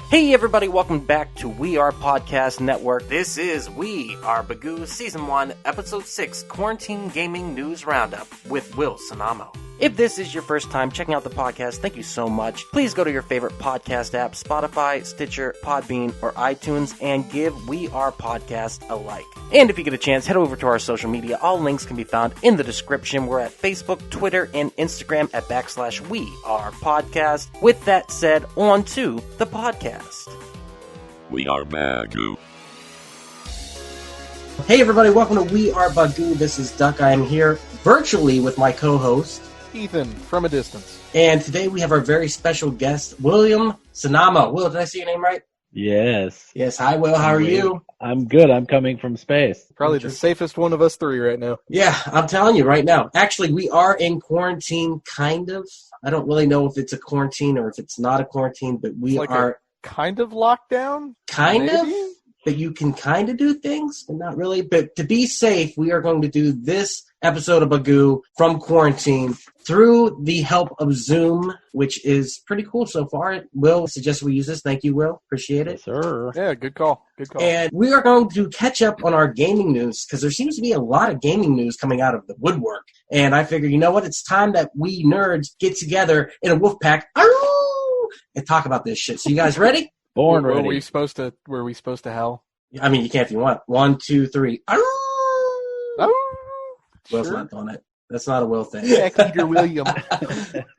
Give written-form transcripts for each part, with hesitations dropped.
Hey everybody, welcome back to We Are Podcast Network. This is We Are Bagu Season 1, Episode 6, Quarantine Gaming News Roundup with Will Cennamo. If this is your first time checking out the podcast, thank you so much. Please go to your favorite podcast app, Spotify, Stitcher, Podbean, or iTunes, and give We Are Podcast a like. And if you get a chance, head over to our social media. All links can be found in the description. We're at Facebook, Twitter, and Instagram at /We Are Podcast. With that said, on to the podcast. We Are Bagu. Hey everybody, welcome to We Are Bagu. This is Duck. I am here virtually with my co-host, Ethan, from a distance. And today we have our very special guest, Will Cennamo. Will, did I say your name right? Yes. Yes, hi Will, how are you? I'm good. I'm coming from space. Probably the safest one of us three right now. Yeah, I'm telling you right now. Actually, we are in quarantine, kind of. I don't really know if it's a quarantine or if it's not a quarantine, but we like are... kind of lockdown? Kind maybe? of? But you can kind of do things, but not really. But to be safe, we are going to do this episode of Bagu from quarantine through the help of Zoom, which is pretty cool so far. Will suggests we use this. Thank you, Will. Appreciate it. Yes, sir. Yeah, good call. Good call. And we are going to catch up on our gaming news because there seems to be a lot of gaming news coming out of the woodwork. And I figure, you know what? It's time that we nerds get together in a wolf pack and talk about this shit. So you guys ready? Born ready. Were we supposed to howl? I mean, you can if you want. 1, 2, 3. Oh, Will's sure. not doing it. That's not a Will thing. Peter William.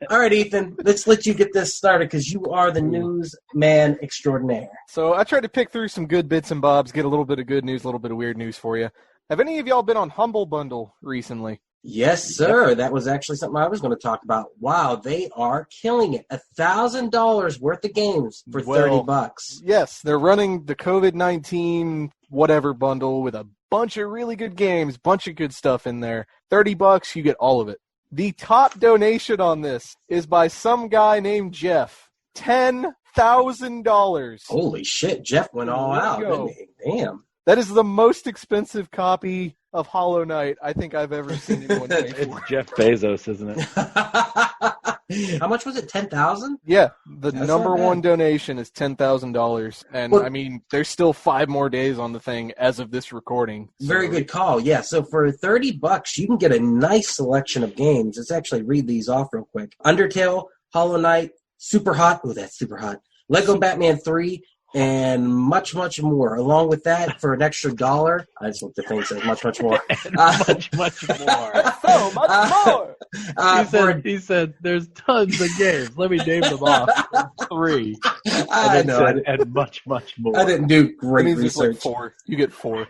All right, Ethan, let's let you get this started because you are the news man extraordinaire. So I tried to pick through some good bits and bobs, get a little bit of good news, a little bit of weird news for you. Have any of y'all been on Humble Bundle recently? Yes, sir. That was actually something I was going to talk about. Wow, they are killing it. $1,000 worth of games for $30. Yes, they're running the COVID-19 whatever bundle with a bunch of really good games, bunch of good stuff in there. $30, you get all of it. The top donation on this is by some guy named Jeff. $10,000. Holy shit, Jeff went all out, didn't he? Damn. That is the most expensive copy of Hollow Knight I think I've ever seen anyone pay It's for. Jeff Bezos, isn't it? How much was it? 10,000? Yeah, the That's number not bad. one donation is $10,000. And, Well- I mean, there's still 5 more days on the thing as of this recording. So- Very good call. Yeah, so for $30, you can get a nice selection of games. Let's actually read these off real quick. Undertale, Hollow Knight, Super Hot. Oh, that's super hot. Lego Batman 3, and much, much more. Along with that, for an extra $1, I just looked at the thing, says much, much more. much more. So much more! He said, there's tons of games. Let me name them off. 3. I And then know. said, and much, much more. I didn't do That great means it's like research. 4. You get 4.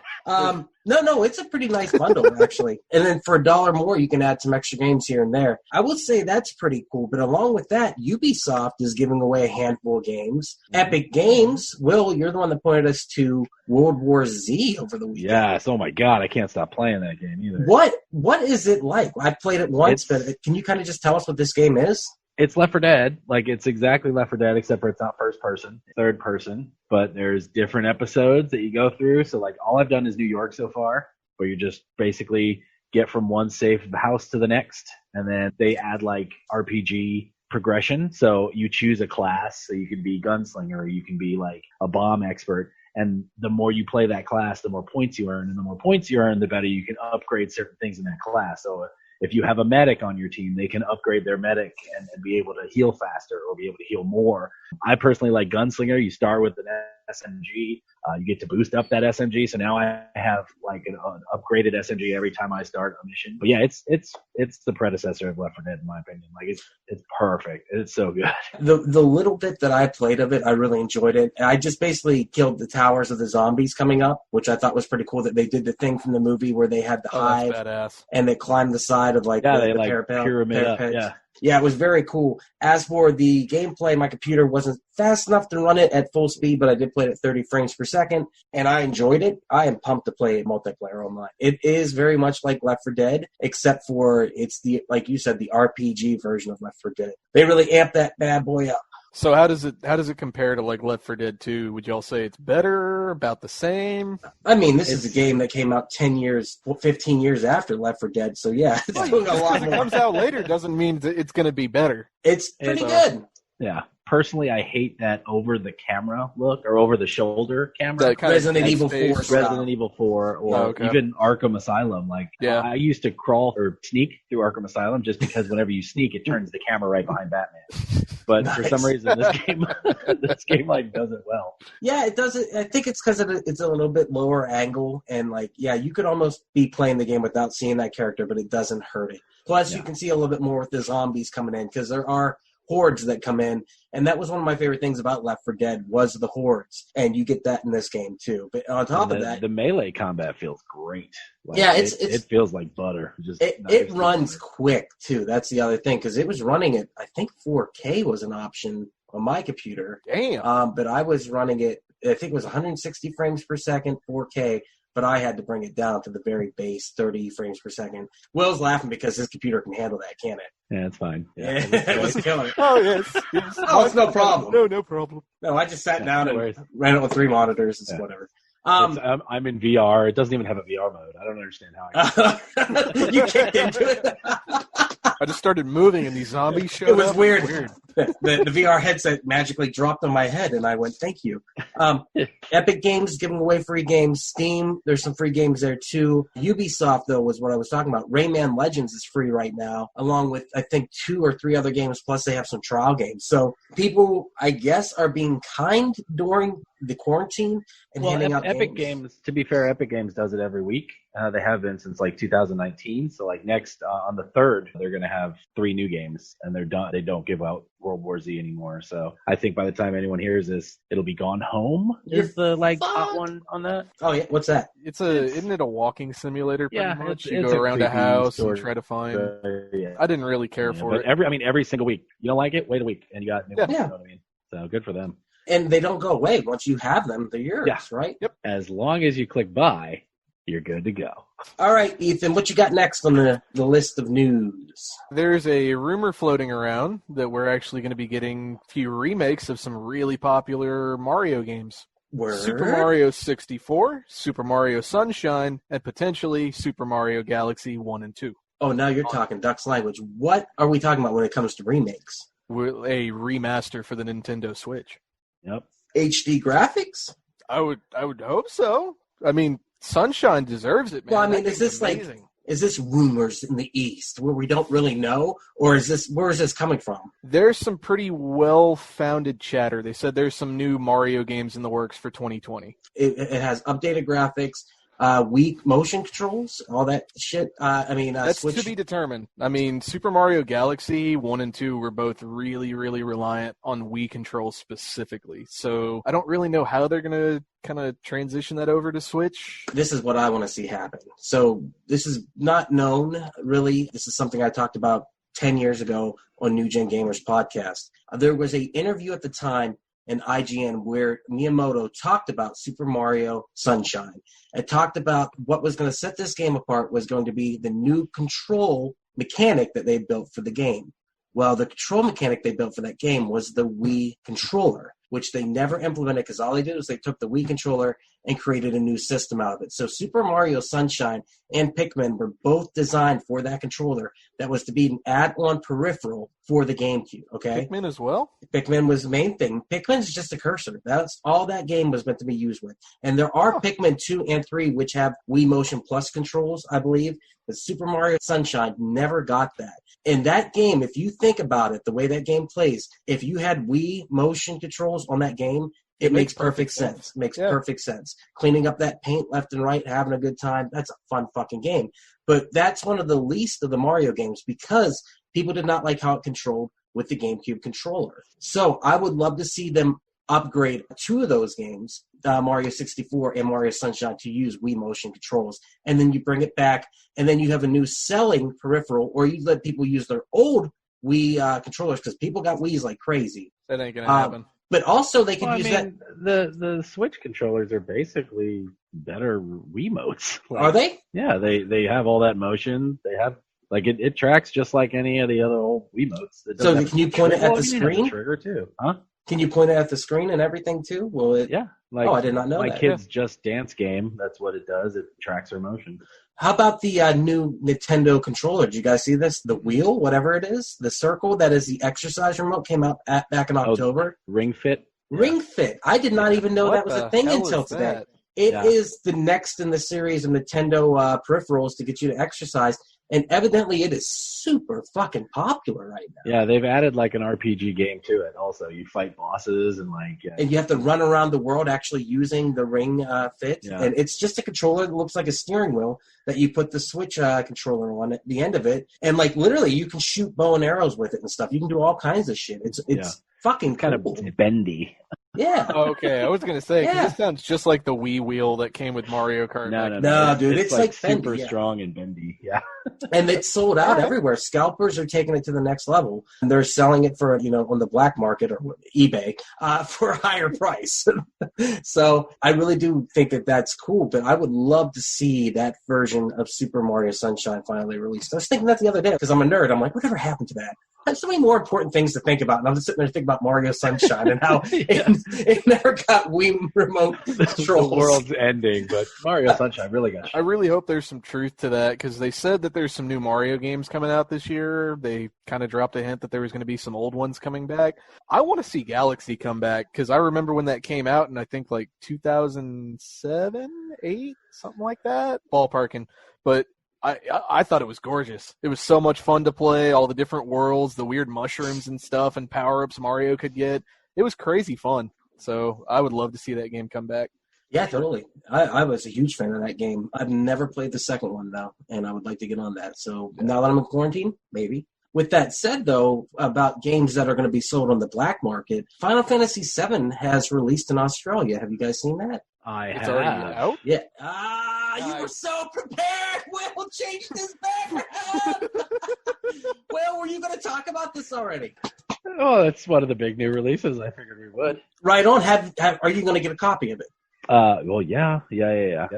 No, it's a pretty nice bundle, actually. And then for $1 more, you can add some extra games here and there. I would say that's pretty cool. But along with that, Ubisoft is giving away a handful of games. Epic Games, Will, you're the one that pointed us to World War Z over the weekend. Yes. Oh, my God. I can't stop playing that game either. What is it like? I played it once, but can you kind of just tell us what this game is? It's Left 4 Dead. Like, it's exactly Left 4 Dead, except for it's not first person, third person. But there's different episodes that you go through. So, like, all I've done is New York so far, where you just basically get from one safe house to the next. And then they add, like, RPG progression. So you choose a class. So you can be gunslinger, or you can be, like, a bomb expert. And the more you play that class, the more points you earn. And the more points you earn, the better you can upgrade certain things in that class. So if you have a medic on your team, they can upgrade their medic and be able to heal faster or be able to heal more. I personally like Gunslinger. You start with an SMG. You get to boost up that SMG. So now I have like an upgraded SMG every time I start a mission. But yeah, it's the predecessor of Left 4 Dead in my opinion. Like it's perfect. It's so good. The little bit that I played of it, I really enjoyed it. And I just basically killed the towers of the zombies coming up, which I thought was pretty cool that they did the thing from the movie where they had the hive That's badass. and they climbed the side of like They the like pyramid up. parapets. Yeah. Yeah, it was very cool. As for the gameplay, my computer wasn't fast enough to run it at full speed, but I did play it at 30 frames per second, and I enjoyed it. I am pumped to play multiplayer online. It is very much like Left 4 Dead, except for it's the, like you said, the RPG version of Left 4 Dead. They really amped that bad boy up. So how does it compare to like Left 4 Dead 2? Would y'all say it's better, about the same? I mean, this is a game that came out 10 years, 15 years after Left 4 Dead, so yeah, it's doing a lot Because it more. comes out later doesn't mean that it's going to be better. It's pretty It's, good. Yeah. personally, I hate that over the camera look or over the shoulder camera. That kind Resident of Evil 4 style. Resident Evil 4 or even Arkham Asylum. Like, I used to crawl or sneak through Arkham Asylum just because whenever you sneak, it turns the camera right behind Batman. But for some reason, this game like does it well. Yeah, it does it. I think it's because it's a little bit lower angle, and like, yeah, you could almost be playing the game without seeing that character, but it doesn't hurt it. Plus, you can see a little bit more with the zombies coming in because there are hordes that come in, and that was one of my favorite things about Left 4 Dead was the hordes, and you get that in this game too. But on top of that, the melee combat feels great. Like, yeah, it feels like butter. It runs quick too. That's the other thing because it was running at, I think 4K was an option on my computer. Damn. But I was running it. I think it was 160 frames per second, 4K. But I had to bring it down to the very base, 30 frames per second. Will's laughing because his computer can handle that, can't it? Yeah, it's fine. Yeah, it was killer. Oh, yes. Oh, it's no problem. No problem. No, I just sat down and ran it with 3 monitors. It's whatever. I'm in VR. It doesn't even have a VR mode. I don't understand how you kicked into it. I just started moving and these zombies showed up. It was weird. The VR headset magically dropped on my head, and I went, thank you. Epic Games giving away free games. Steam, there's some free games there, too. Ubisoft, though, was what I was talking about. Rayman Legends is free right now, along with, I think, 2 or 3 other games, plus they have some trial games. So people, I guess, are being kind during the quarantine and handing out Epic Games, to be fair, Epic Games does it every week. They have been since like 2019. So like next on the 3rd, they're going to have 3 new games, and they're done. They don't give out World War Z anymore. So I think by the time anyone hears this, it'll be Gone Home. Is the hot one on that? Oh yeah, what's that? Isn't it a walking simulator? Pretty much? You it's go around a house and try to find. I didn't really care for it. Every single week, you don't like it? Wait a week, and you got new ones. Yeah. You know what I mean? So good for them. And they don't go away once you have them. They're yours, right? Yep. As long as you click buy, you're good to go. All right, Ethan, what you got next on the list of news? There's a rumor floating around that we're actually going to be getting a few remakes of some really popular Mario games. Word? Super Mario 64, Super Mario Sunshine, and potentially Super Mario Galaxy 1 and 2. Oh, now you're talking Duck's language. What are we talking about when it comes to remakes? A remaster for the Nintendo Switch. Yep. HD graphics? I would hope so. I mean, Sunshine deserves it, man. Well, I mean, is this rumors in the East where we don't really know, or where is this coming from? There's some pretty well-founded chatter. They said there's some new Mario games in the works for 2020. It has updated graphics, weak motion controls, all that shit. That's Switch. to be determined. I mean, Super Mario Galaxy 1 and 2 were both really, really reliant on Wii controls specifically. So I don't really know how they're going to kind of transition that over to Switch. This is what I want to see happen. So this is not known, really. This is something I talked about 10 years ago on New Gen Gamers podcast. There was an interview at the time in IGN where Miyamoto talked about Super Mario Sunshine and talked about what was going to set this game apart was going to be the new control mechanic that they built for the game. Well, the control mechanic they built for that game was the Wii controller, which they never implemented because all they did was they took the Wii controller and created a new system out of it. So Super Mario Sunshine and Pikmin were both designed for that controller that was to be an add-on peripheral for the GameCube, okay? Pikmin as well? Pikmin was the main thing. Pikmin's just a cursor. That's all that game was meant to be used with. And there are Pikmin 2 and 3 which have Wii Motion Plus controls, I believe, but Super Mario Sunshine never got that. In that game, if you think about it, the way that game plays, if you had Wii Motion controls on that game, it makes perfect sense. Makes perfect sense. Cleaning up that paint left and right, having a good time, that's a fun fucking game. But that's one of the least of the Mario games because people did not like how it controlled with the GameCube controller. So I would love to see them upgrade 2 of those games, Mario 64 and Mario Sunshine, to use Wii Motion controls. And then you bring it back, and then you have a new selling peripheral, or you let people use their old Wii controllers because people got Wiis like crazy. That ain't going to happen. But also they could use that. The Switch controllers are basically better Wiimotes. Are they? Yeah, they have all that motion. They have it tracks just like any of the other old Wiimotes. So can you point it at the screen? Trigger too, huh? Can you point it at the screen and everything too? Will it? Yeah. I did not know my that. kid's Just Dance game. That's what it does. It tracks her motion. How about the new Nintendo controller? Did you guys see this? The wheel, whatever it is, the circle that is the exercise remote, came out back in October. Ring Fit. Ring Fit. I did not even know What that was a the thing hell until is today. that? It is the next in the series of Nintendo peripherals to get you to exercise, and evidently it is super fucking popular right now. Yeah, they've added like an RPG game to it. Also, you fight bosses and And you have to run around the world actually using the Ring Fit. Yeah. And it's just a controller that looks like a steering wheel that you put the Switch controller on at the end of it. And like literally you can shoot bow and arrows with it and stuff. You can do all kinds of shit. It's fucking kind cool. of bendy. Yeah. Okay, I was gonna say 'cause Yeah. this sounds just like the Wii wheel that came with Mario Kart. No, dude, it's like super bendy, yeah. strong and bendy. Yeah. And it's sold out everywhere. Scalpers are taking it to the next level. And they're selling it for, on the black market or eBay for a higher price. So I really do think that that's cool. But I would love to see that version of Super Mario Sunshine finally released. I was thinking that the other day because I'm a nerd. I'm like, whatever happened to that? I have so many more important things to think about. And I'm just sitting there thinking about Mario Sunshine and how it never got Wii remote controls. The world's ending, but Mario Sunshine really got I really hope there's some truth to that because they said that there's some new Mario games coming out this year. They kind of dropped a hint that there was going to be some old ones coming back. I want to see Galaxy come back because I remember when that came out in I think like 2007, 8, something like that, ballparking. But I thought it was gorgeous. It was so much fun to play, all the different worlds, the weird mushrooms and stuff and power-ups Mario could get. It was crazy fun. So I would love to see that game come back. Yeah, totally. I was a huge fan of that game. I've never played the second one, though, and I would like to get on that. So now that I'm in quarantine, maybe. With that said, though, about games that are going to be sold on the black market, Final Fantasy VII has released in Australia. Have you guys seen that? It's already out? Yeah. You were so prepared. Will changed his background. Will, were you going to talk about this already? Oh, that's one of the big new releases. I figured we would. Right on. Are you going to get a copy of it? Well, yeah.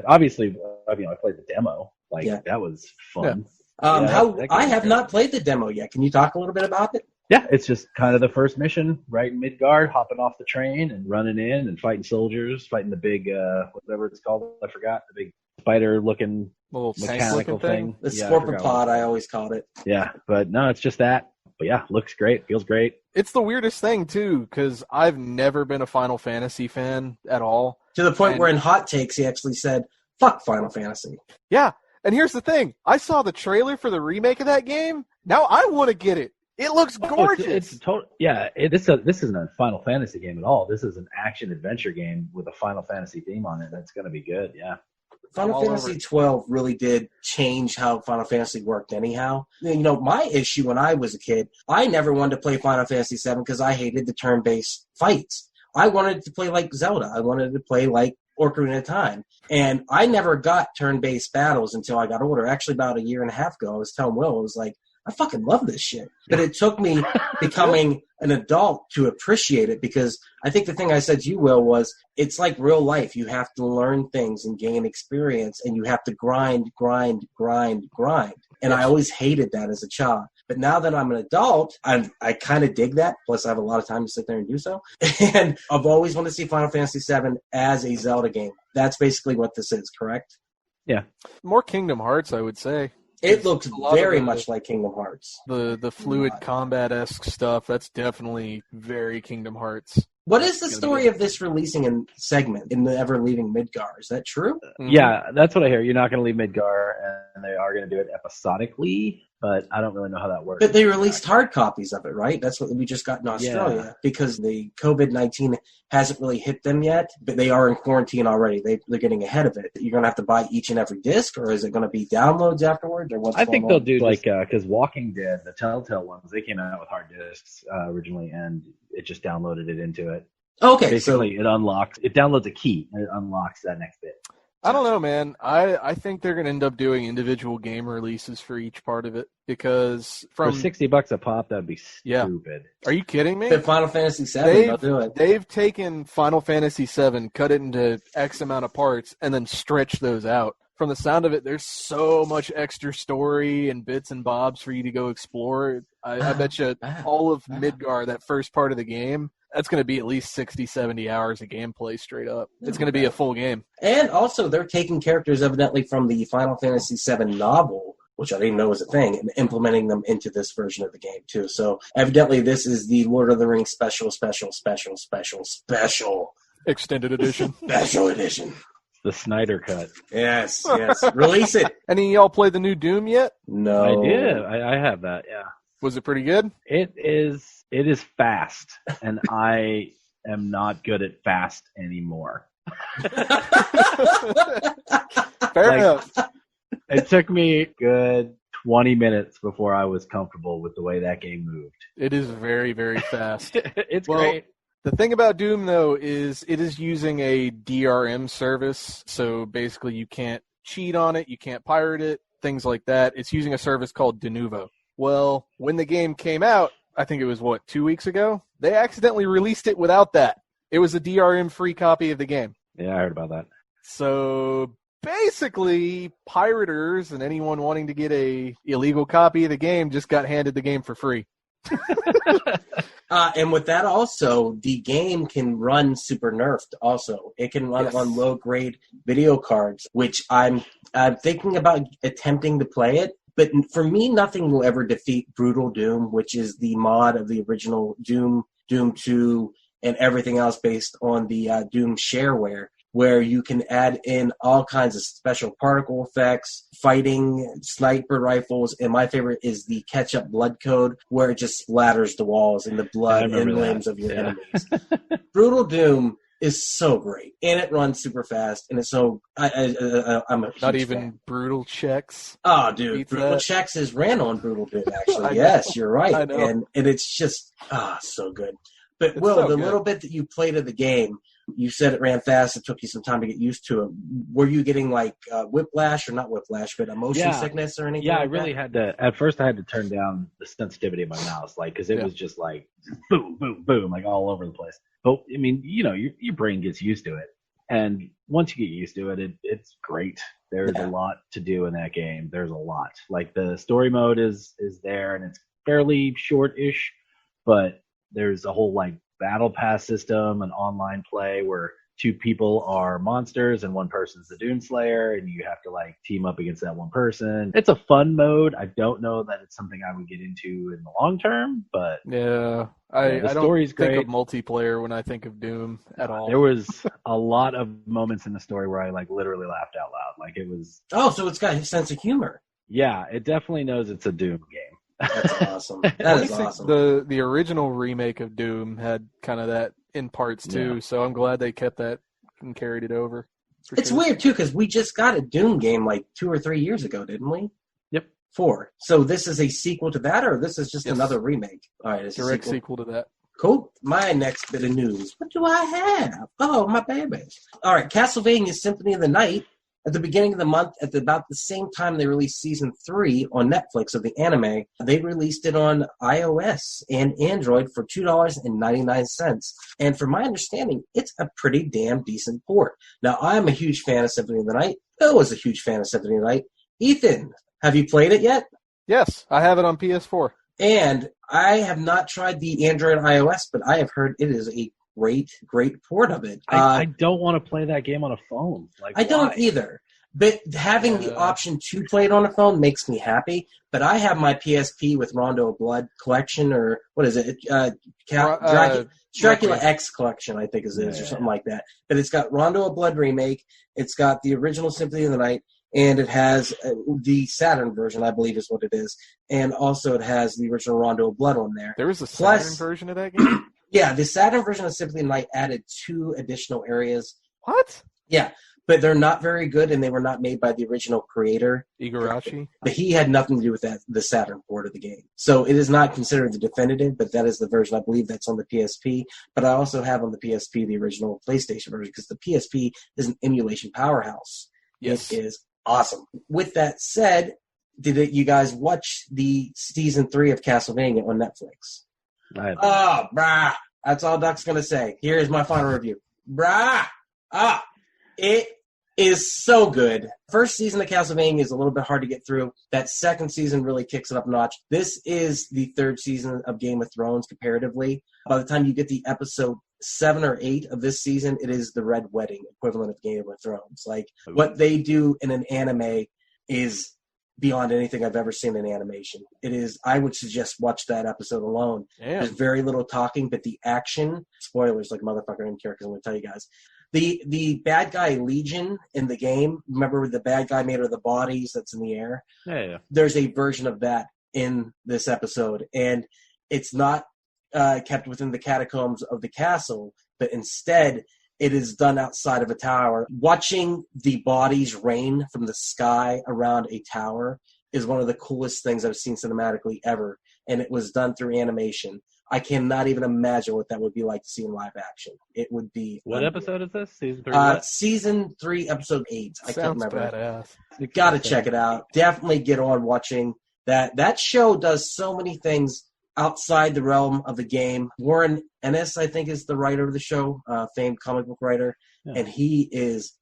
Obviously, I played the demo. That was fun. I have not played the demo yet. Can you talk a little bit about it? Yeah, it's just kind of the first mission, right in Midgard, hopping off the train and running in and fighting soldiers, fighting the big, whatever it's called, I forgot, the big spider-looking little mechanical thing. The Scorpopod, I always called it. Yeah, but no, it's just that. But yeah, looks great, feels great. It's the weirdest thing, too, because I've never been a Final Fantasy fan at all. To the point where in Hot Takes he actually said, fuck Final Fantasy. Yeah, and here's the thing. I saw the trailer for the remake of that game. Now I want to get it. It looks gorgeous. It's total. Yeah, this isn't a Final Fantasy game at all. This is an action-adventure game with a Final Fantasy theme on it. That's going to be good, yeah. Final Fantasy 12 really did change how Final Fantasy worked anyhow. My issue when I was a kid, I never wanted to play Final Fantasy 7 because I hated the turn-based fights. I wanted to play like Zelda. I wanted to play like Ocarina of Time. And I never got turn-based battles until I got older. Actually, about a year and a half ago, I was telling Will, I was like, I fucking love this shit. But it took me becoming an adult to appreciate it because I think the thing I said to you, Will, was it's like real life. You have to learn things and gain experience, and you have to grind. And I always hated that as a child. But now that I'm an adult, I kind of dig that. Plus, I have a lot of time to sit there and do so. And I've always wanted to see Final Fantasy VII as a Zelda game. That's basically what this is, correct? Yeah. More Kingdom Hearts, I would say. It looks very much like Kingdom Hearts. The fluid combat-esque stuff, that's definitely very Kingdom Hearts. What is the story of this releasing in segment, in the ever leaving Midgar? Is that true? Mm-hmm. Yeah, that's what I hear. You're not going to leave Midgar, and they are going to do it episodically, but I don't really know how that works. But they released hard copies of it, right? That's what we just got in Australia because the COVID-19 hasn't really hit them yet, but they are in quarantine already. They're getting ahead of it. You're going to have to buy each and every disc, or is it going to be downloads afterwards? Or what's I think they'll do because Walking Dead, the Telltale ones, they came out with hard discs originally, and it just downloaded it into it. Okay, basically, it downloads a key, and it unlocks that next bit. I don't know, man. I think they're going to end up doing individual game releases for each part of it because for $60 a pop, that'd be stupid. Are you kidding me? But Final Fantasy VII, they'll do it. They've taken Final Fantasy VII, cut it into X amount of parts, and then stretched those out. From the sound of it, there's so much extra story and bits and bobs for you to go explore. I bet you all of Midgar, that first part of the game, That's going to be at least 60, 70 hours of gameplay straight up. It's going to be a full game. And also, they're taking characters evidently from the Final Fantasy VII novel, which I didn't know was a thing, and implementing them into this version of the game, too. So, evidently, this is the Lord of the Rings special. Extended edition. Special edition. The Snyder Cut. Yes. Release it. Any of y'all play the new Doom yet? No. I did. I have that, yeah. Was it pretty good? It is fast, and I am not good at fast anymore. Fair enough. It took me a good 20 minutes before I was comfortable with the way that game moved. It is very, very fast. It's great. The thing about Doom, though, is it is using a DRM service, so basically you can't cheat on it, you can't pirate it, things like that. It's using a service called Denuvo. Well, when the game came out, I think it was, 2 weeks ago? They accidentally released it without that. It was a DRM-free copy of the game. Yeah, I heard about that. So basically, pirators and anyone wanting to get a illegal copy of the game just got handed the game for free. And with that also, the game can run super nerfed also. It can run on low-grade video cards, which I'm thinking about attempting to play it. But for me, nothing will ever defeat Brutal Doom, which is the mod of the original Doom, Doom 2, and everything else based on the Doom shareware, where you can add in all kinds of special particle effects, fighting, sniper rifles, and my favorite is the ketchup blood code, where it just splatters the walls and the blood and limbs of your enemies. Brutal Doom is so great, and it runs super fast, and it's so I'm a huge Not even fan. Brutal Checks. Oh, dude, Beats Brutal that. Checks is ran on Brutal Doom, actually. I Yes, know. you're right, I know. and it's just so good. But It's Will, so the good. little bit that you played of the game, you said it ran fast. It took you some time to get used to it. Were you getting like whiplash, or not whiplash, but motion sickness or anything? Yeah, like I really that? had to. At first, I had to turn down the sensitivity of my mouse, because it was just like boom, boom, boom, like all over the place. But I mean, your brain gets used to it, and once you get used to it, it's great. There's a lot to do in that game. There's a lot. Like the story mode is there, and it's fairly short-ish, but there's a whole battle pass system and online play where two people are monsters and one person's the Doomslayer, and you have to team up against that one person. It's a fun mode. I don't know that it's something I would get into in the long term, but Yeah, the I don't story's think great. of multiplayer when I think of Doom at all. There was a lot of moments in the story where I literally laughed out loud. It was So it's got a sense of humor. yeah, it definitely knows it's a Doom game. That's awesome. That is awesome. The original remake of Doom had kind of that in parts too, so I'm glad they kept that and carried it over. It's weird too, because we just got a Doom game 2 or 3 years ago, didn't we? Yep. 4. So this is a sequel to that, or this is just another remake? All right, it's Direct a sequel to that. Cool. My next bit of news. What do I have? Oh, my babies. All right, Castlevania Symphony of the Night. At the beginning of the month, at about the same time they released Season 3 on Netflix of the anime, they released it on iOS and Android for $2.99. And from my understanding, it's a pretty damn decent port. Now, I'm a huge fan of Symphony of the Night. Bill was a huge fan of Symphony of the Night. Ethan, have you played it yet? Yes, I have it on PS4. And I have not tried the Android and iOS, but I have heard it is a great port of it. I don't want to play that game on a phone. I don't why? either. But having the option to play it on a phone makes me happy. But I have my PSP with Rondo of Blood collection, or what is it? Dracula X collection, I think it is, or something like that. But it's got Rondo of Blood remake. It's got the original Symphony of the Night, and it has the Saturn version, I believe is what it is. And also it has the original Rondo of Blood on there. There was a Saturn version of that game? Yeah, the Saturn version of Symphony of the Night added 2 additional areas. What? Yeah, but they're not very good, and they were not made by the original creator. Igarashi? But he had nothing to do with that, the Saturn port of the game. So it is not considered the definitive, but that is the version I believe that's on the PSP. But I also have on the PSP the original PlayStation version, because the PSP is an emulation powerhouse. Yes. It is awesome. With that said, did you guys watch the Season 3 of Castlevania on Netflix? Oh, brah. That's all Duck's going to say. Here's my final review. Brah. It is so good. First season of Castlevania is a little bit hard to get through. That second season really kicks it up a notch. This is the third season of Game of Thrones comparatively. By the time you get the episode 7 or 8 of this season, it is the Red Wedding equivalent of Game of Thrones. Like, what they do in an anime is beyond anything I've ever seen in animation. It is, I would suggest watch that episode alone. Damn. There's very little talking, but the action, spoilers like motherfucker, I don't care because I'm going to tell you guys. The bad guy Legion in the game, remember the bad guy made of the bodies that's in the air? Yeah. There's a version of that in this episode, and it's not kept within the catacombs of the castle, but instead it is done outside of a tower. Watching the bodies rain from the sky around a tower is one of the coolest things I've seen cinematically ever, and it was done through animation. I cannot even imagine what that would be like to see in live action. It would be... What unreal. episode is this? Season 3? Season 3, episode 8. I can't remember. Badass. You gotta check it out. Definitely get on watching that. That show does so many things outside the realm of the game. Warren Ennis, I think, is the writer of the show, famed comic book writer, and he is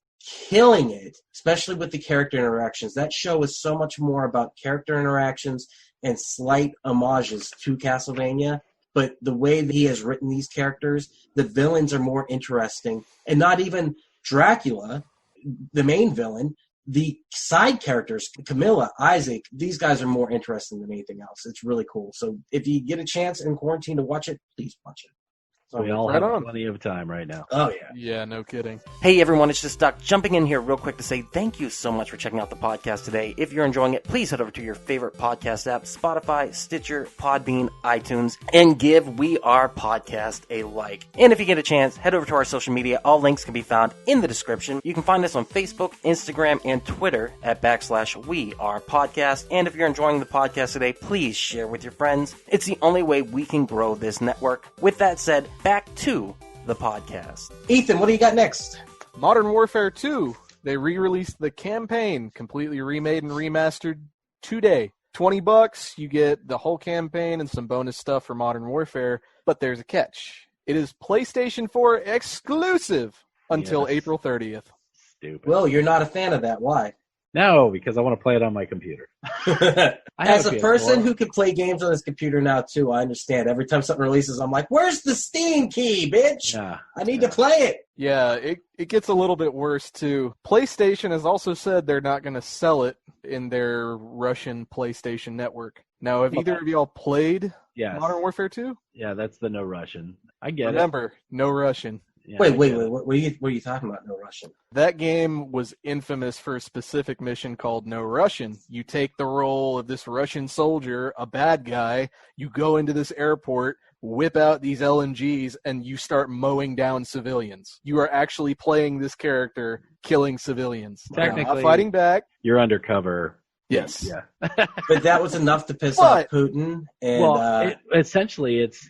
killing it, especially with the character interactions. That show is so much more about character interactions and slight homages to Castlevania. But the way that he has written these characters, the villains are more interesting. And not even Dracula, the main villain, the side characters, Camilla, Isaac, these guys are more interesting than anything else. It's really cool. So if you get a chance in quarantine to watch it, please watch it. We all have plenty of time right now. Oh, yeah. Yeah, no kidding. Hey everyone, it's just Doc jumping in here real quick to say thank you so much for checking out the podcast today. If you're enjoying it, please head over to your favorite podcast app, Spotify, Stitcher, Podbean, iTunes, and give We Are Podcast a like. And if you get a chance, head over to our social media. All links can be found in the description. You can find us on Facebook, Instagram, and Twitter at /We Are Podcast. And if you're enjoying the podcast today, please share with your friends. It's the only way we can grow this network. With that said, back to the podcast. Ethan, what do you got next? Modern Warfare 2. They re-released the campaign, completely remade and remastered today. $20, you get the whole campaign and some bonus stuff for Modern Warfare, but there's a catch. It is PlayStation 4 exclusive until April 30th. Stupid. Well, you're not a fan of that. Why? No, because I want to play it on my computer. As a person who can play games on his computer now, too, I understand. Every time something releases, I'm like, where's the Steam key, bitch? Yeah. I need to play it. Yeah, it gets a little bit worse, too. PlayStation has also said they're not going to sell it in their Russian PlayStation network. Now, have either of y'all played Modern Warfare 2? Yeah, that's the no Russian. I get Remember, no Russian. Yeah, wait. What are you talking about, no Russian? That game was infamous for a specific mission called No Russian. You take the role of this Russian soldier, a bad guy, you go into this airport, whip out these LMGs, and you start mowing down civilians. You are actually playing this character, killing civilians. Technically, not fighting back. You're undercover. Yes. Yeah. But that was enough to piss off Putin. And, essentially, it's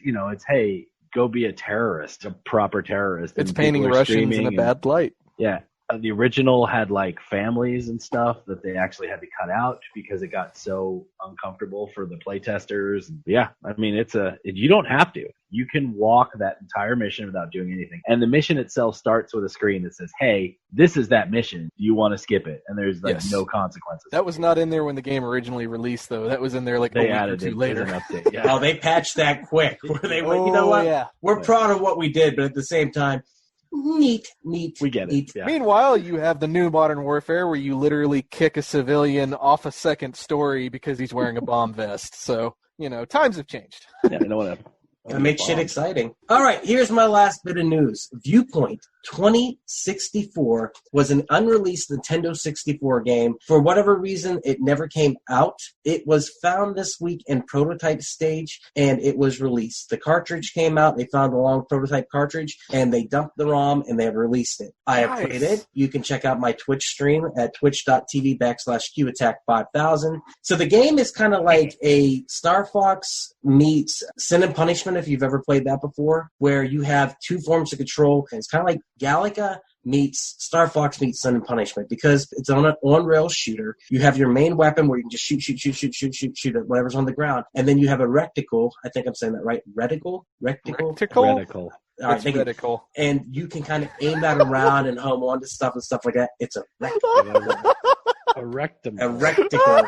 hey, go be a terrorist, a proper terrorist. It's painting Russians in a bad light. Yeah. The original had like families and stuff that they actually had to cut out because it got so uncomfortable for the playtesters. Yeah, I mean, you don't have to. You can walk that entire mission without doing anything. And the mission itself starts with a screen that says, hey, this is that mission. Do you want to skip it? And there's no consequences. That was not in there when the game originally released, though. That was in there like a week or two later. An update. Yeah. Oh, they patched that quick. Where they went, you know what? Yeah. We're proud of what we did, but at the same time, neat. We get it. Yeah. Meanwhile, you have the new Modern Warfare where you literally kick a civilian off a second story because he's wearing a bomb vest. So, times have changed. Yeah, you know what? Gotta make shit exciting. All right, here's my last bit of news. Viewpoint 2064 was an unreleased Nintendo 64 game. For whatever reason, it never came out. It was found this week in prototype stage, and it was released. The cartridge came out. They found the long prototype cartridge, and they dumped the ROM, and they have released it. I have played it. You can check out my Twitch stream at twitch.tv/QAttack5000. So the game is kind of like a Star Fox meets Sin and Punishment, if you've ever played that before, where you have two forms of control. And it's kind of like Galaga meets Star Fox meets Sin and Punishment because it's on an on-rail shooter. You have your main weapon where you can just shoot at whatever's on the ground. And then you have a reticle. I think I'm saying that right. Reticle? All right, It's thank you. reticle. And you can kind of aim that around and home onto stuff and stuff like that. It's a rectangle. A rectum. A rectangle.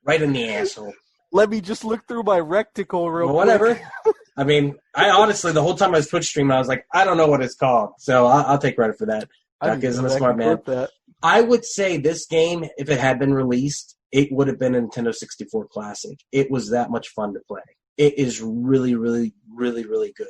Right in the asshole. Let me just look through my recticle real Well, quick. whatever. I mean, I honestly, the whole time I was Twitch streaming, I was like, I don't know what it's called. So I'll take credit for that. Duck isn't a smart man. I would say this game, if it had been released, it would have been a Nintendo 64 classic. It was that much fun to play. It is really, really, really, really good.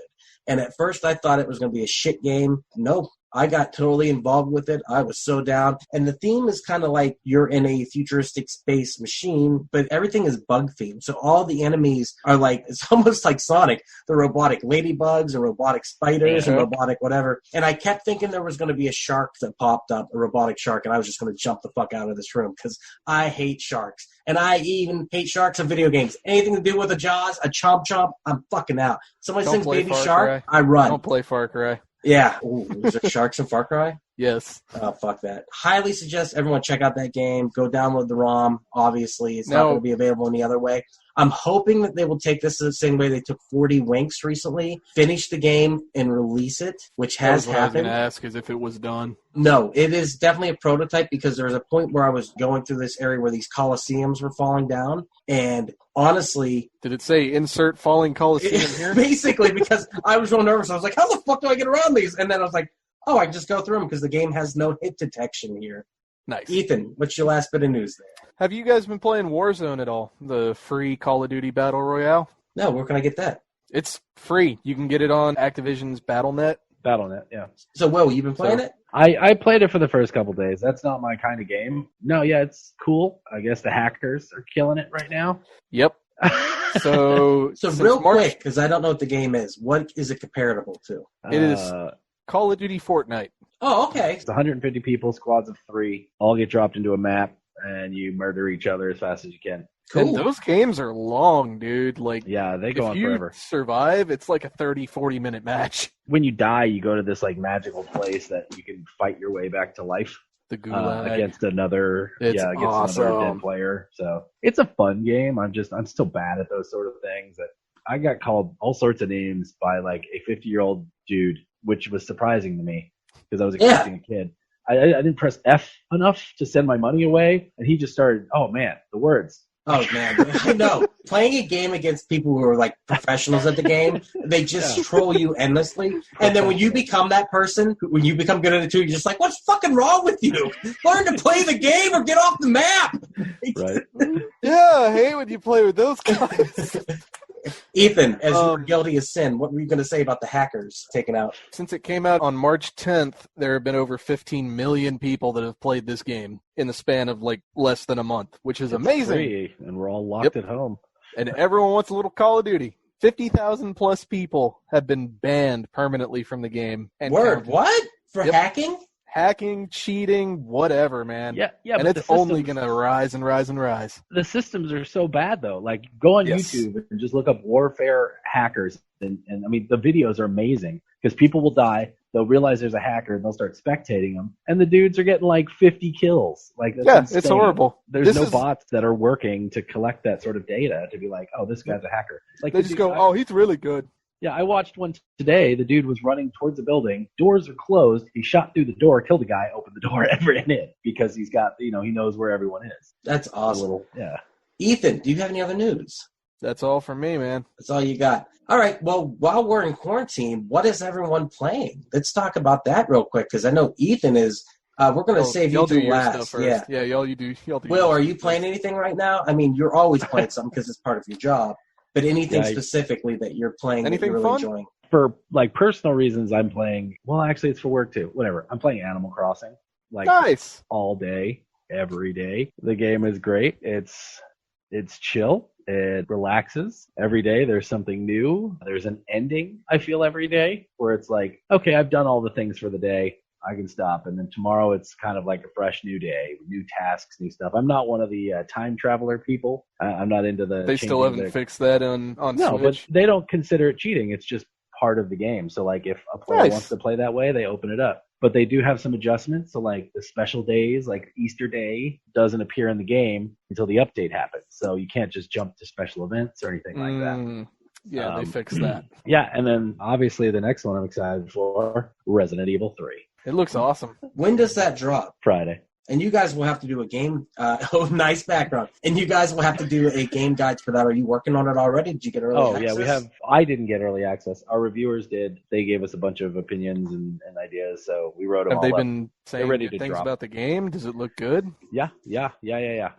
And at first I thought it was going to be a shit game. Nope. I got totally involved with it. I was so down. And the theme is kind of like you're in a futuristic space machine, but everything is bug themed. So all the enemies are like, it's almost like Sonic, the robotic ladybugs and robotic spiders and robotic whatever. And I kept thinking there was going to be a shark that popped up, a robotic shark, and I was just going to jump the fuck out of this room because I hate sharks. And I even hate sharks in video games. Anything to do with a Jaws, a Chomp Chomp, I'm fucking out. Somebody sings Baby Shark, I run. Don't play Far Cry. Yeah. Ooh, is there sharks in Far Cry? Yes. Oh, fuck that. Highly suggest everyone check out that game. Go download the ROM. Obviously, it's not going to be available any other way. I'm hoping that they will take this the same way they took 40 Winks recently, finish the game, and release it, which has happened. I was going to ask is if it was done. No, it is definitely a prototype because there was a point where I was going through this area where these coliseums were falling down, and honestly... Did it say insert falling coliseum here? Basically, because I was real nervous. I was like, how the fuck do I get around these? And then I was like, oh, I can just go through them because the game has no hit detection here. Nice. Ethan, what's your last bit of news there? Have you guys been playing Warzone at all? The free Call of Duty Battle Royale? No, where can I get that? It's free. You can get it on Activision's Battle.net. Battle.net, yeah. So, Will, you been playing it? I played it for the first couple days. That's not my kind of game. No, yeah, it's cool. I guess the hackers are killing it right now. Yep. So real quick, because I don't know what the game is, what is it comparable to? It is Call of Duty Fortnite. Oh, okay. It's 150 people, squads of 3, all get dropped into a map, and you murder each other as fast as you can. Cool. And those games are long, dude. Like, yeah, they go on forever. If you survive, it's like a 30, 40-minute match. When you die, you go to this like magical place that you can fight your way back to life. The Gulag. Against another, awesome. Another dead player. So it's a fun game. I'm still bad at those sort of things. That I got called all sorts of names by like a 50-year-old dude, which was surprising to me because I was expecting a kid. I didn't press F enough to send my money away, and he just started. Oh man, the words. Oh man, I know. Playing a game against people who are like professionals at the game, they just troll you endlessly. And then when you become that person, when you become good at it too, you're just like, what's fucking wrong with you? Learn to play the game or get off the map. Right. Yeah, I hate when you play with those guys. Ethan, as you were guilty of sin, what were you going to say about the hackers taken out? Since it came out on March 10th, there have been over 15 million people that have played this game in the span of like less than a month, which is amazing. Free, and we're all locked at home. And everyone wants a little Call of Duty. 50,000 plus people have been banned permanently from the game. And Word, what? For hacking? Hacking, cheating, whatever, man. Yeah. And it's only going to rise and rise and rise. The systems are so bad, though. Like, go on YouTube and just look up warfare hackers. And I mean, the videos are amazing because people will die. They'll realize there's a hacker and they'll start spectating them. And the dudes are getting like 50 kills. Like, that's insane. It's horrible. There's no bots that are working to collect that sort of data to be like, oh, this guy's a hacker. Like, they just go, oh, he's really good. Yeah, I watched one today. The dude was running towards the building. Doors are closed. He shot through the door, killed a guy, opened the door, and ran in because he's got, he knows where everyone is. That's awesome. Yeah. Ethan, do you have any other news? That's all from me, man. That's all you got. All right. Well, while we're in quarantine, what is everyone playing? Let's talk about that real quick because I know Ethan is. We're going to save you to last. Yeah, y'all do. Will, are you playing anything right now? I mean, you're always playing something because it's part of your job. But anything specifically that you're playing anything that you're really fun? enjoying? For like personal reasons, I'm playing. Well, actually, it's for work too. Whatever. I'm playing Animal Crossing. Like nice. All day, every day. The game is great. It's chill. It relaxes. Every day there's something new. There's an ending, I feel, every day where it's like, okay, I've done all the things for the day. I can stop. And then tomorrow it's kind of like a fresh new day, new tasks, new stuff. I'm not one of the time traveler people. I'm not into the... They still haven't fixed that on no, Switch? But they don't consider it cheating. It's just part of the game. So like if a player wants to play that way, they open it up. But they do have some adjustments. So like the special days, like Easter Day, doesn't appear in the game until the update happens. So you can't just jump to special events or anything like that. Yeah, they fixed that. Yeah, and then obviously the next one I'm excited for, Resident Evil 3. It looks awesome. When does that drop? Friday. And you guys will have to do a game. Oh, nice background. And you guys will have to do a game guide for that. Are you working on it already? Did you get early access? Yeah, we have. I didn't get early access. Our reviewers did. They gave us a bunch of opinions and ideas, so we wrote them all Have they up. been saying ready good to things drop. about the game? Does it look good? Yeah.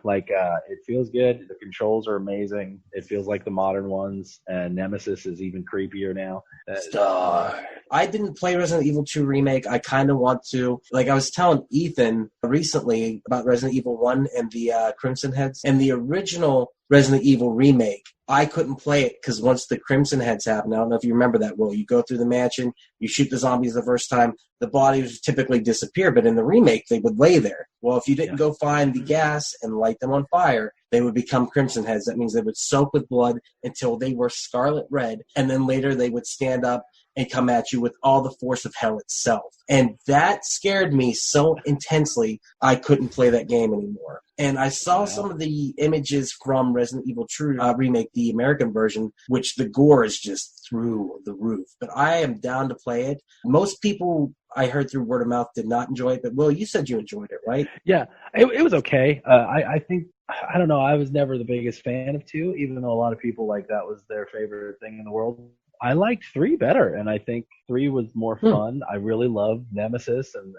Like, it feels good. The controls are amazing. It feels like the modern ones, and Nemesis is even creepier now. Star. I didn't play Resident Evil 2 Remake. I kind of want to. Like, I was telling Ethan recently about Resident Evil 1 and the Crimson Heads. And the original Resident Evil Remake, I couldn't play it because once the Crimson Heads happened, I don't know if you remember that, Will. You go through the mansion, you shoot the zombies the first time, the bodies typically disappear, but in the remake, they would lay there. Well, if you didn't go find the gas and light them on fire, they would become Crimson Heads. That means they would soak with blood until they were scarlet red, and then later they would stand up and come at you with all the force of hell itself. And that scared me so intensely, I couldn't play that game anymore. And I saw some of the images from Resident Evil 2 Remake, the American version, which the gore is just through the roof. But I am down to play it. Most people I heard through word of mouth did not enjoy it. But, Will, you said you enjoyed it, right? Yeah, it was okay. I think, I don't know, I was never the biggest fan of 2, even though a lot of people like that was their favorite thing in the world. I liked 3 better, and I think 3 was more fun. I really loved Nemesis and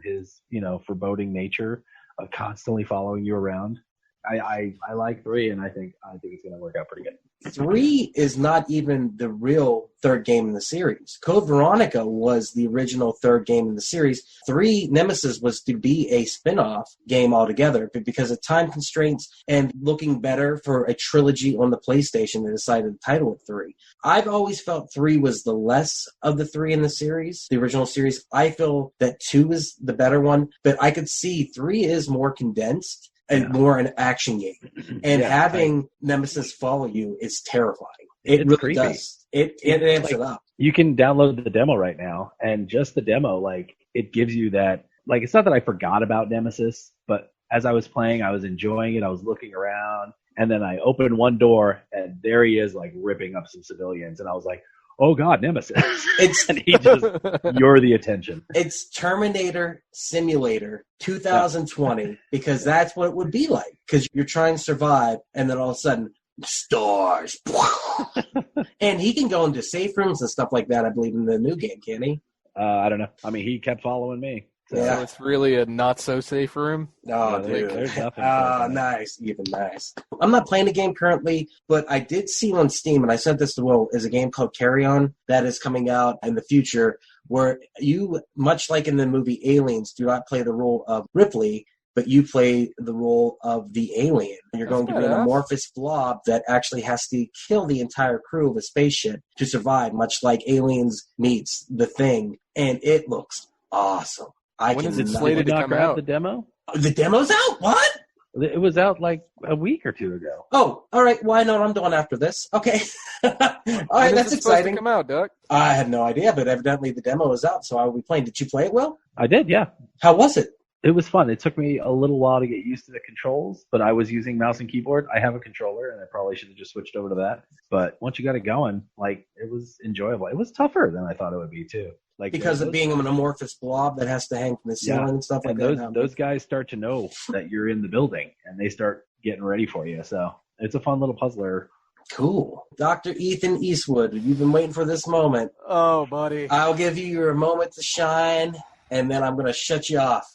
his, foreboding nature of constantly following you around. I like 3, and I think it's going to work out pretty good. 3 is not even the real third game in the series. Code Veronica was the original third game in the series. 3 Nemesis was to be a spin-off game altogether, but because of time constraints and looking better for a trilogy on the PlayStation, they decided to title it 3. I've always felt 3 was the less of the 3 in the series, the original series. I feel that 2 is the better one, but I could see 3 is more condensed and more an action game. And having Nemesis follow you is terrifying. It really creepy. does. It amps it up. You can download the demo right now, and just the demo, like, it gives you that, like, it's not that I forgot about Nemesis, but as I was playing, I was enjoying it, I was looking around, and then I opened one door, and there he is, like, ripping up some civilians, and I was like, oh God, Nemesis. And he just, you're the attention. It's Terminator Simulator 2020, because that's what it would be like, because you're trying to survive, and then all of a sudden, stars. And he can go into safe rooms and stuff like that, I believe, in the new game, can he? I don't know. I mean, he kept following me. So it's really a not-so-safe room? Oh, Yeah, dude. there's nothing. Nice. Even nice. I'm not playing the game currently, but I did see on Steam, and I sent this to Will, is a game called Carry On that is coming out in the future, where you, much like in the movie Aliens, do not play the role of Ripley, but you play the role of the alien. You're going to be an amorphous blob that actually has to kill the entire crew of a spaceship to survive, much like Aliens meets The Thing, and it looks awesome. When is it slated to come out? The demo? The demo's out? What? It was out like a week or 2 ago. Oh, all right. Why not? I'm doing after this. Okay. All right, When that's is it exciting. supposed to come out, Doug? I have no idea, but evidently the demo is out, so I will be playing. Did you play it, Will? I did, yeah. How was it? It was fun. It took me a little while to get used to the controls, but I was using mouse and keyboard. I have a controller, and I probably should have just switched over to that. But once you got it going, like, it was enjoyable. It was tougher than I thought it would be, too. Like, Because of being an amorphous blob that has to hang from the ceiling and stuff like and that. those guys start to know that you're in the building, and they start getting ready for you. So it's a fun little puzzler. Cool. Dr. Ethan Eastwood, you've been waiting for this moment. Oh, buddy. I'll give you your moment to shine, and then I'm going to shut you off.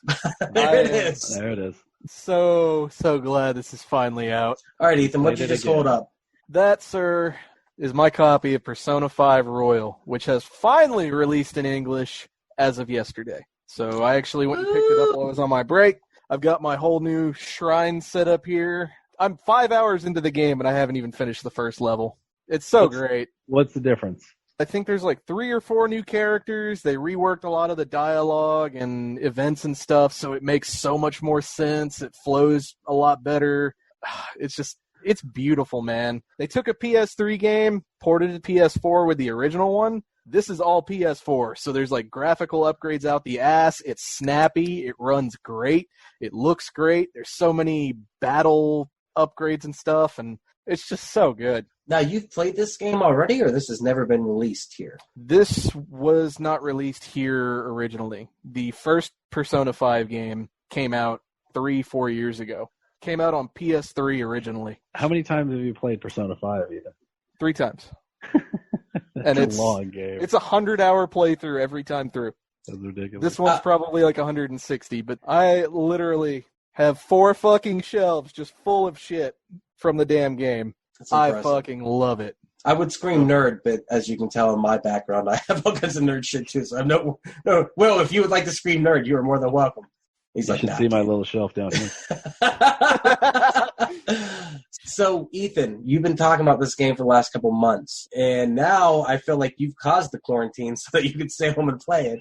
There it is. There it is. So glad this is finally out. All right, Ethan, what did you just hold up? That, sir, is my copy of Persona 5 Royal, which has finally released in English as of yesterday. So I actually went and picked it up while I was on my break. I've got my whole new shrine set up here. I'm 5 hours into the game, and I haven't even finished the first level. It's so great. What's the difference? I think there's like 3 or 4 new characters. They reworked a lot of the dialogue and events and stuff, so it makes so much more sense. It flows a lot better. It's beautiful, man. They took a PS3 game, ported it to PS4 with the original one. This is all PS4, so there's like graphical upgrades out the ass. It's snappy. It runs great. It looks great. There's so many battle upgrades and stuff, and it's just so good. Now, you've played this game already, or this has never been released here? This was not released here originally. The first Persona 5 game came out 3-4 years ago. Came out on PS3 originally. How many times have you played Persona 5, Ethan? 3 times. That's a long game. It's a 100-hour playthrough every time through. That's ridiculous. This one's probably like 160, but I literally have 4 fucking shelves just full of shit from the damn game. I fucking love it. I would scream nerd, but as you can tell in my background, I have all kinds of nerd shit too. So I'm no. Will, if you would like to scream nerd, you are more than welcome. He's you should see my little shelf down here. So, Ethan, you've been talking about this game for the last couple months, and now I feel like you've caused the quarantine so that you could stay home and play it.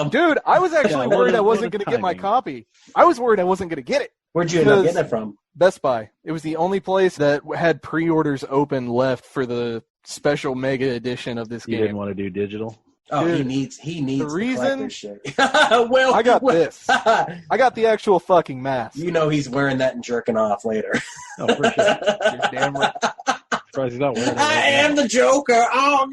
Dude, I was actually worried I wasn't going to get my copy. I was worried I wasn't going to get it. Where'd you end up getting it from? Best Buy. It was the only place that had pre-orders open left for the special mega edition of this game. You didn't want to do digital? Oh, dude, he needs the reason shit. Well, I got this. I got the actual fucking mask. You know he's wearing that and jerking off later. Oh, for sure. You're damn right. Surprised he's not wearing it. I am the Joker. Oh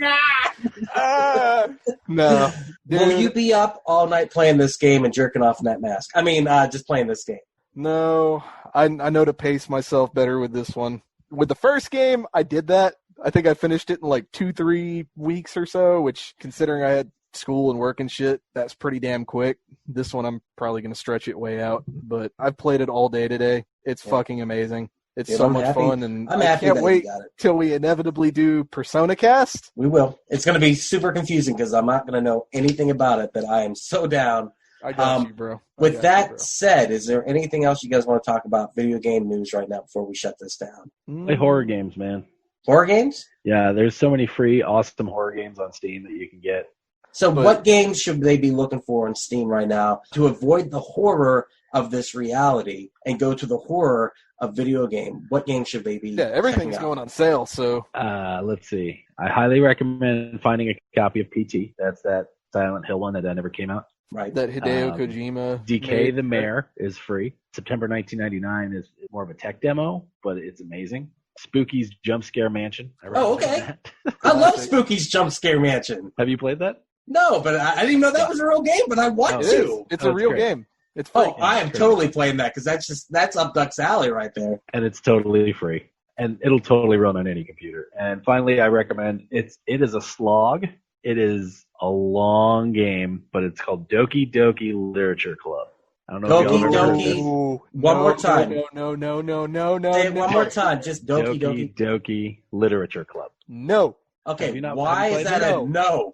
God. No. Dude. Will you be up all night playing this game and jerking off in that mask? I mean, just playing this game. No, I know to pace myself better with this one. With the first game, I did that. I think I finished it in like 2-3 weeks or so, which, considering I had school and work and shit, that's pretty damn quick. This one, I'm probably going to stretch it way out, but I've played it all day today. It's fucking amazing. It's so much fun, and I can't wait till we inevitably do Persona Cast. We will. It's going to be super confusing because I'm not going to know anything about it, but I am so down. I got you, bro. With that said, is there anything else you guys want to talk about video game news right now before we shut this down? Play horror games, man. Horror games? Yeah, there's so many free, awesome horror games on Steam that you can get. So what games should they be looking for on Steam right now to avoid the horror of this reality and go to the horror of video game? What games should they be? Yeah, everything's going on sale, so. Let's see. I highly recommend finding a copy of PT. That's that Silent Hill one that never came out. Right. That Hideo Kojima. DK the Mayor is free. September 1999 is more of a tech demo, but it's amazing. Spooky's Jump Scare Mansion. Okay. I love Spooky's Jump Scare Mansion. Have you played that? No, but I didn't even know that was a real game, but I want to. It's a real game. It's free. I am totally playing that because that's up Duck's alley right there. And it's totally free. And it'll totally run on any computer. And finally, I recommend it is a slog. It is a long game, but it's called Doki Doki Literature Club. I don't know if y'all ever heard of this. One more time. No. Say it one more time. Just Doki Doki. Doki Literature Club. No. Okay, why is that a no?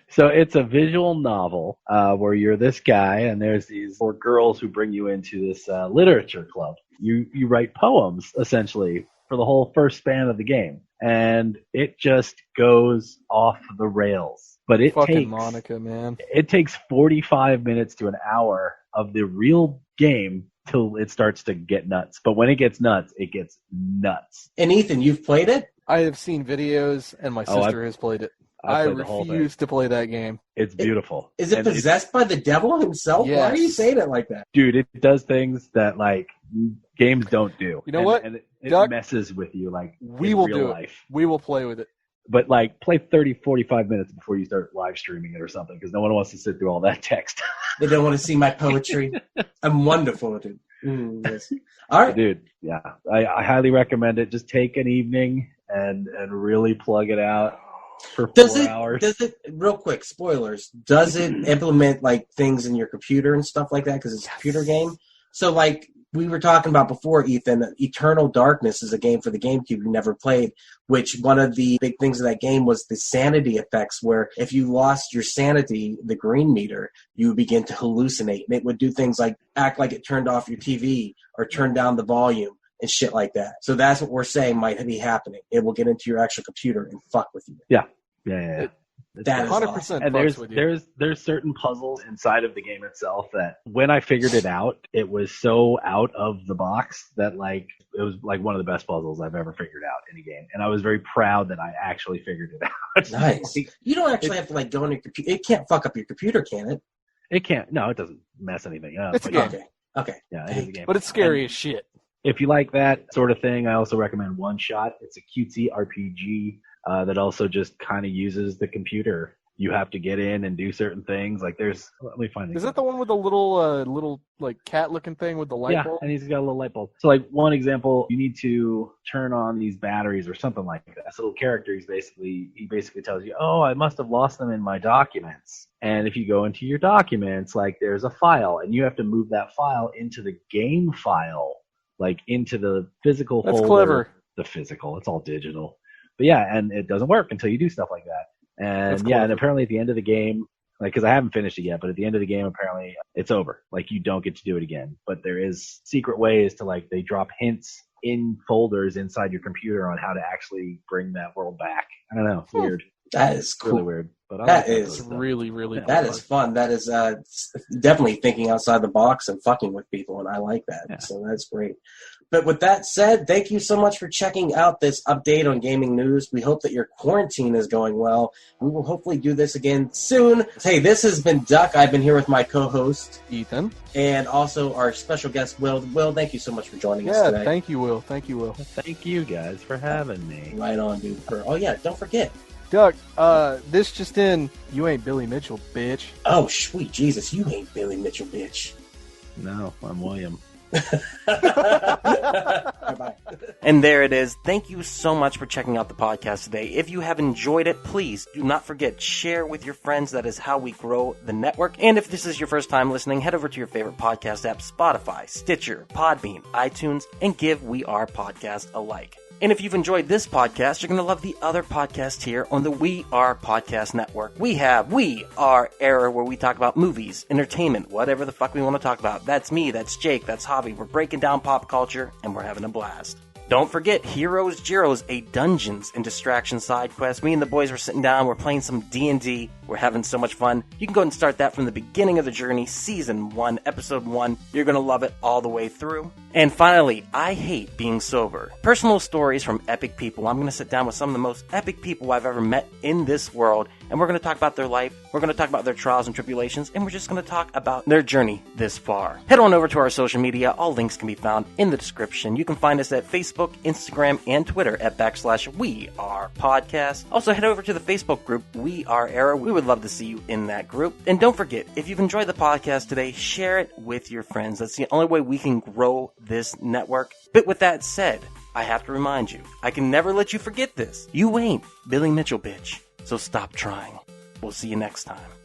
So it's a visual novel where you're this guy, and there's these 4 girls who bring you into this literature club. You write poems, essentially, for the whole first span of the game. And it just goes off the rails. But it takes Monica, man. It takes 45 minutes to an hour of the real game till it starts to get nuts. But when it gets nuts, it gets nuts. And Ethan, you've played it? I have seen videos, and my sister has played it. I refuse to play that game. It's beautiful. Is it possessed by the devil himself? Yes. Why are you saying it like that? Dude, it does things that, like, games don't do. You know what? And it Doug, messes with you, like, we will real do life. It. We will play with it. But, like, play 30, 45 minutes before you start live streaming it or something, because no one wants to sit through all that text. They don't want to see my poetry. I'm wonderful at it. Yes. All right. Dude, yeah. I highly recommend it. Just take an evening and really plug it out for 4 hours. Does it, real quick, spoilers, does it implement, like, things in your computer and stuff like that? Because it's a computer game. So, like, we were talking about before, Ethan, Eternal Darkness is a game for the GameCube you never played, which one of the big things of that game was the sanity effects, where if you lost your sanity, the green meter, you would begin to hallucinate. And it would do things like act like it turned off your TV or turn down the volume and shit like that. So that's what we're saying might be happening. It will get into your actual computer and fuck with you. Yeah. That is 100%. Awesome. And there's certain puzzles inside of the game itself that when I figured it out, it was so out of the box that, like, it was like one of the best puzzles I've ever figured out in a game. And I was very proud that I actually figured it out. Nice. You don't actually have to, like, go on your computer. It can't fuck up your computer, can it? It can't. No, it doesn't mess anything up. It's a game. Okay. Yeah, it is a game. But it's scary as shit. if you like that sort of thing, I also recommend One Shot. It's a cutesy RPG that also just kind of uses the computer. You have to get in and do certain things. Like let me find it. Is that the one with the little like cat-looking thing with the light bulb? Yeah, and he's got a little light bulb. So like one example, you need to turn on these batteries or something like that. So the character, he basically tells you, oh, I must have lost them in my documents. And if you go into your documents, like there's a file, and you have to move that file into the game file, like into the physical folder. That's clever. The physical, it's all digital. But yeah, and it doesn't work until you do stuff like that. And yeah, and apparently at the end of the game, like, because I haven't finished it yet, but at the end of the game, apparently it's over. Like, you don't get to do it again. But there is secret ways to, like, they drop hints in folders inside your computer on how to actually bring that world back. I don't know. It's weird. That is cool. Really weird. But That is really cool. That is fun. That is definitely thinking outside the box and fucking with people, and I like that. Yeah. So that's great. But with that said, thank you so much for checking out this update on gaming news. We hope that your quarantine is going well. We will hopefully do this again soon. Hey, this has been Duck. I've been here with my co-host, Ethan. and also our special guest, Will. Will, thank you so much for joining us today. Thank you, Will. Thank you, Will. Thank you guys for having me. Right on, dude. Oh, yeah, don't forget. Duck, this just in. You ain't Billy Mitchell, bitch. Oh, sweet Jesus, you ain't Billy Mitchell, bitch. No, I'm William. Bye-bye. And there it is. Thank you so much for checking out the podcast today. If you have enjoyed it, please do not forget, share with your friends. That is how we grow the network. And if this is your first time listening, head over to your favorite podcast app, Spotify, Stitcher, Podbean, iTunes, and give We Are Podcast a like. And if you've enjoyed this podcast, you're going to love the other podcast here on the We Are Podcast Network. We have We Are Error, where we talk about movies, entertainment, whatever the fuck we want to talk about. That's me, that's Jake, that's Javi. We're breaking down pop culture, and we're having a blast. Don't forget Heroes Gyros, a Dungeons and Distraction side quest. Me and the boys were sitting down, we're playing some D&D. We're having so much fun. You can go and start that from the beginning of the journey, Season 1, Episode 1. You're going to love it all the way through. And finally, I hate being sober. Personal stories from epic people. I'm going to sit down with some of the most epic people I've ever met in this world, and we're going to talk about their life. We're going to talk about their trials and tribulations, and we're just going to talk about their journey this far. Head on over to our social media. All links can be found in the description. You can find us at Facebook, Instagram, and Twitter at /WeArePodcast. Also, head over to the Facebook group, We Are Era. We would love to see you in that group. And don't forget, if you've enjoyed the podcast today, share it with your friends. That's the only way we can grow this network. But with that said, I have to remind you, I can never let you forget this. You ain't Billy Mitchell, bitch. So stop trying. We'll see you next time.